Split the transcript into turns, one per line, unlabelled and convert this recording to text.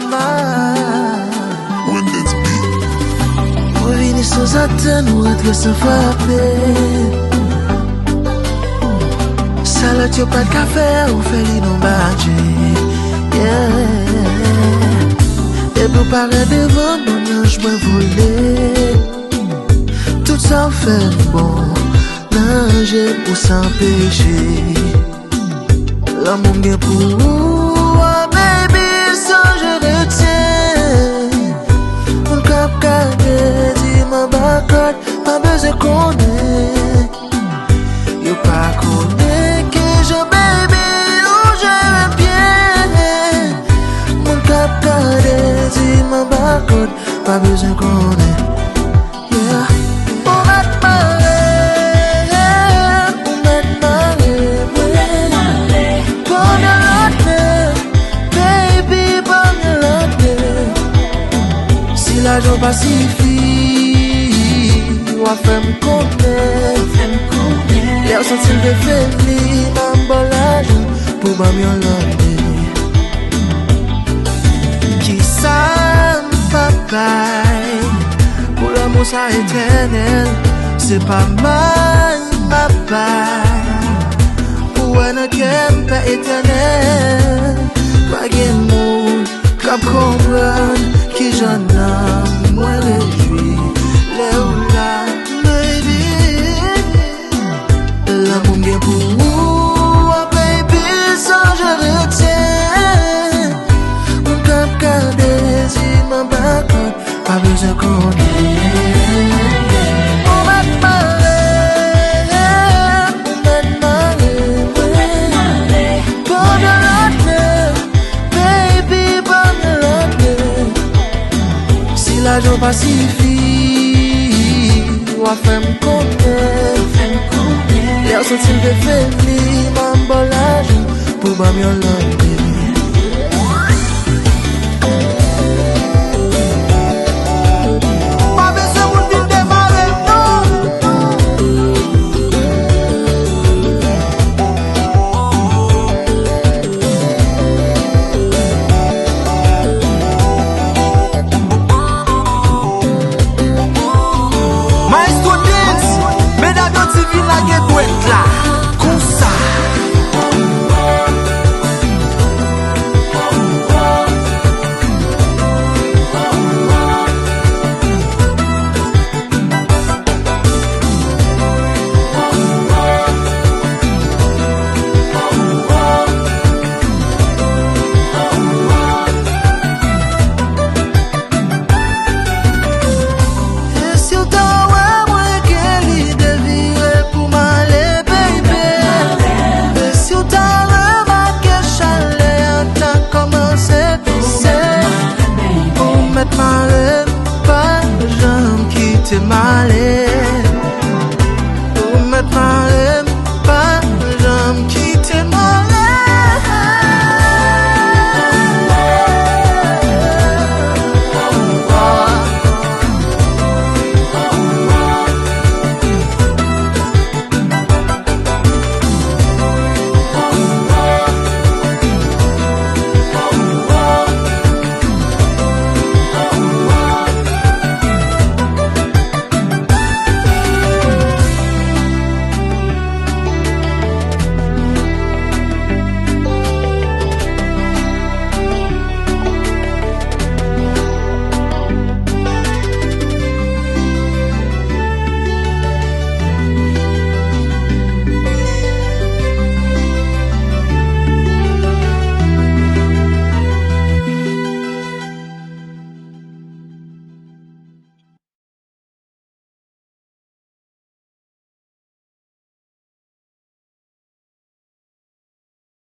mal. Ou vini sans attendre, ou rentre sans frapper. Salade yo pas de café, ou fait li non badge. Yeah. Et pour paraître devant, mon ange m'a volé. Tout ça fait bon, nager pour s'empêcher. L'amour bien pour oh, baby, sans je retiens. Mon cap cadé, dit ma bacotte, pas besoin qu'on ait. Yo pas connaît que je baby, ou je bien. Mon cap cadé, dit ma bacotte, pas besoin qu'on ait. Yeah. L'argent pacifie, ou a fait me connaître. L'air sentir de félix, m'embalage pour m'améliorer. Qui ça papa, pour l'amour ça éternel, c'est pas mal papa. Pour un cœur pas éternel, pas de mots, qu'à comprendre. Qui j'en ai, moi réjoui, Léola, baby. L'amour bien pour vous, oh baby, sans je retiens. Mon cap cadé, si ma bacotte, pas besoin qu'on ait. On va te marrer, bon de l'autre, baby, bon de l'autre. L'argent pacifie, ou a fait me connaître. L'air sentir de félix, m'embalage pour m'améliorer. Pas j'aime quitter ma